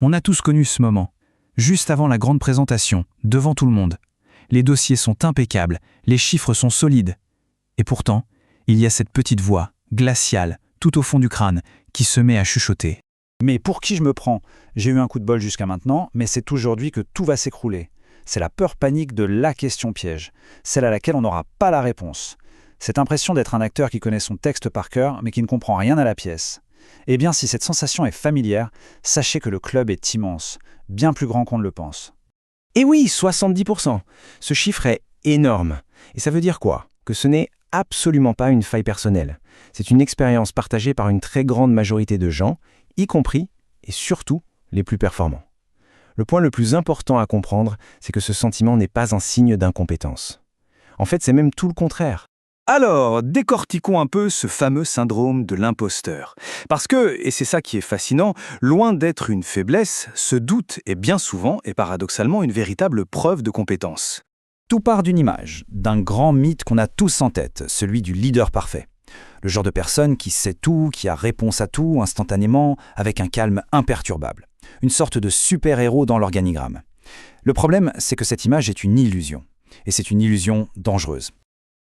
On a tous connu ce moment. Juste avant la grande présentation, devant tout le monde. Les dossiers sont impeccables, les chiffres sont solides. Et pourtant, il y a cette petite voix, glaciale, tout au fond du crâne, qui se met à chuchoter. Mais pour qui je me prends? J'ai eu un coup de bol jusqu'à maintenant, mais c'est aujourd'hui que tout va s'écrouler. C'est la peur panique de la question piège, celle à laquelle on n'aura pas la réponse. Cette impression d'être un acteur qui connaît son texte par cœur, mais qui ne comprend rien à la pièce. Eh bien, si cette sensation est familière, sachez que le club est immense, bien plus grand qu'on ne le pense. Et oui, 70%. Ce chiffre est énorme. Et ça veut dire quoi? Que ce n'est absolument pas une faille personnelle. C'est une expérience partagée par une très grande majorité de gens, y compris et surtout les plus performants. Le point le plus important à comprendre, c'est que ce sentiment n'est pas un signe d'incompétence. En fait, c'est même tout le contraire. Alors, décortiquons un peu ce fameux syndrome de l'imposteur. Parce que, et c'est ça qui est fascinant, loin d'être une faiblesse, ce doute est bien souvent et paradoxalement une véritable preuve de compétence. Tout part d'une image, d'un grand mythe qu'on a tous en tête, celui du leader parfait. Le genre de personne qui sait tout, qui a réponse à tout instantanément, avec un calme imperturbable. Une sorte de super-héros dans l'organigramme. Le problème, c'est que cette image est une illusion. Et c'est une illusion dangereuse.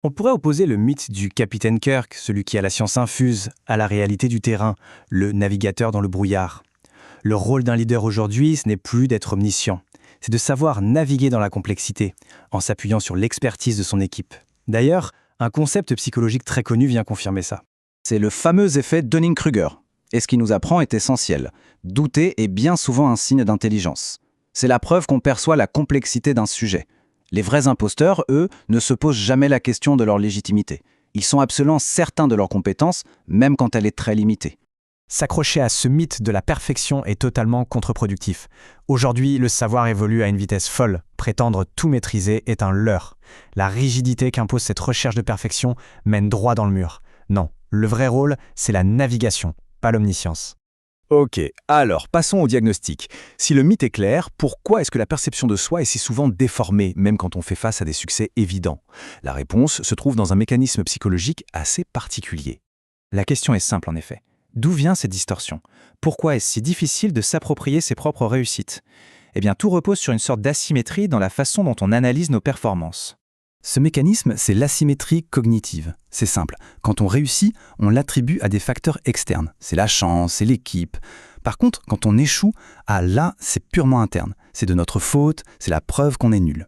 On pourrait opposer le mythe du capitaine Kirk, celui qui a la science infuse, à la réalité du terrain, le navigateur dans le brouillard. Le rôle d'un leader aujourd'hui, ce n'est plus d'être omniscient. C'est de savoir naviguer dans la complexité, en s'appuyant sur l'expertise de son équipe. D'ailleurs, un concept psychologique très connu vient confirmer ça. C'est le fameux effet Dunning-Kruger. Et ce qui nous apprend est essentiel. Douter est bien souvent un signe d'intelligence. C'est la preuve qu'on perçoit la complexité d'un sujet. Les vrais imposteurs, eux, ne se posent jamais la question de leur légitimité. Ils sont absolument certains de leur compétence, même quand elle est très limitée. S'accrocher à ce mythe de la perfection est totalement contre-productif. Aujourd'hui, le savoir évolue à une vitesse folle. Prétendre tout maîtriser est un leurre. La rigidité qu'impose cette recherche de perfection mène droit dans le mur. Non, le vrai rôle, c'est la navigation, pas l'omniscience. Ok, alors passons au diagnostic. Si le mythe est clair, pourquoi est-ce que la perception de soi est si souvent déformée, même quand on fait face à des succès évidents? La réponse se trouve dans un mécanisme psychologique assez particulier. La question est simple en effet. D'où vient cette distorsion? Pourquoi est-ce si difficile de s'approprier ses propres réussites? Eh bien, tout repose sur une sorte d'asymétrie dans la façon dont on analyse nos performances. Ce mécanisme, c'est l'asymétrie cognitive. C'est simple. Quand on réussit, on l'attribue à des facteurs externes. C'est la chance, c'est l'équipe. Par contre, quand on échoue, là, c'est purement interne. C'est de notre faute, c'est la preuve qu'on est nul.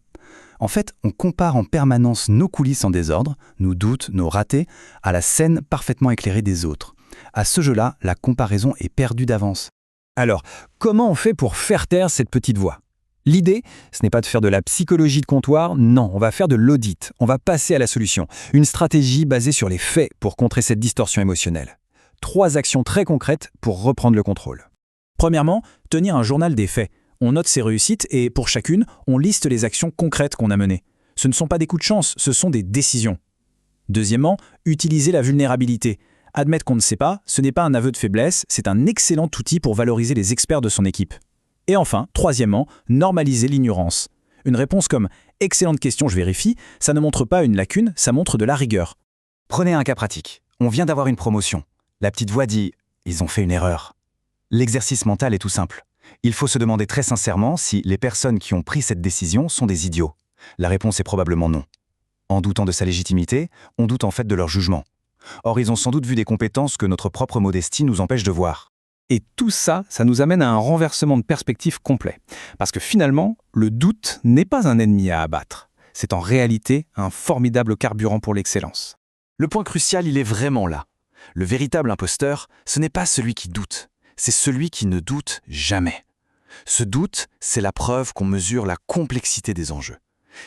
En fait, on compare en permanence nos coulisses en désordre, nos doutes, nos ratés, à la scène parfaitement éclairée des autres. À ce jeu-là, la comparaison est perdue d'avance. Alors, comment on fait pour faire taire cette petite voix? L'idée, ce n'est pas de faire de la psychologie de comptoir, non, on va faire de l'audit, on va passer à la solution. Une stratégie basée sur les faits pour contrer cette distorsion émotionnelle. 3 actions très concrètes pour reprendre le contrôle. Premièrement, tenir un journal des faits. On note ses réussites et, pour chacune, on liste les actions concrètes qu'on a menées. Ce ne sont pas des coups de chance, ce sont des décisions. Deuxièmement, utiliser la vulnérabilité. Admettre qu'on ne sait pas, ce n'est pas un aveu de faiblesse, c'est un excellent outil pour valoriser les experts de son équipe. Et enfin, troisièmement, normaliser l'ignorance. Une réponse comme « excellente question, je vérifie », ça ne montre pas une lacune, ça montre de la rigueur. Prenez un cas pratique. On vient d'avoir une promotion. La petite voix dit « ils ont fait une erreur ». L'exercice mental est tout simple. Il faut se demander très sincèrement si les personnes qui ont pris cette décision sont des idiots. La réponse est probablement non. En doutant de sa légitimité, on doute en fait de leur jugement. Or, ils ont sans doute vu des compétences que notre propre modestie nous empêche de voir. Et tout ça, ça nous amène à un renversement de perspective complet. Parce que finalement, le doute n'est pas un ennemi à abattre. C'est en réalité un formidable carburant pour l'excellence. Le point crucial, il est vraiment là. Le véritable imposteur, ce n'est pas celui qui doute, c'est celui qui ne doute jamais. Ce doute, c'est la preuve qu'on mesure la complexité des enjeux.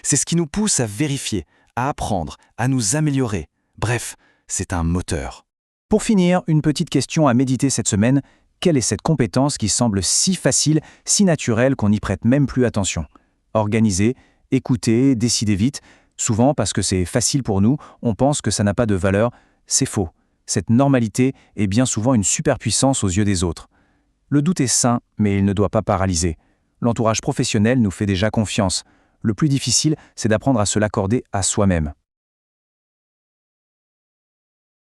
C'est ce qui nous pousse à vérifier, à apprendre, à nous améliorer. Bref, c'est un moteur. Pour finir, une petite question à méditer cette semaine. Quelle est cette compétence qui semble si facile, si naturelle qu'on n'y prête même plus attention? Organiser, écouter, décider vite. Souvent, parce que c'est facile pour nous, on pense que ça n'a pas de valeur. C'est faux. Cette normalité est bien souvent une superpuissance aux yeux des autres. Le doute est sain, mais il ne doit pas paralyser. L'entourage professionnel nous fait déjà confiance. Le plus difficile, c'est d'apprendre à se l'accorder à soi-même.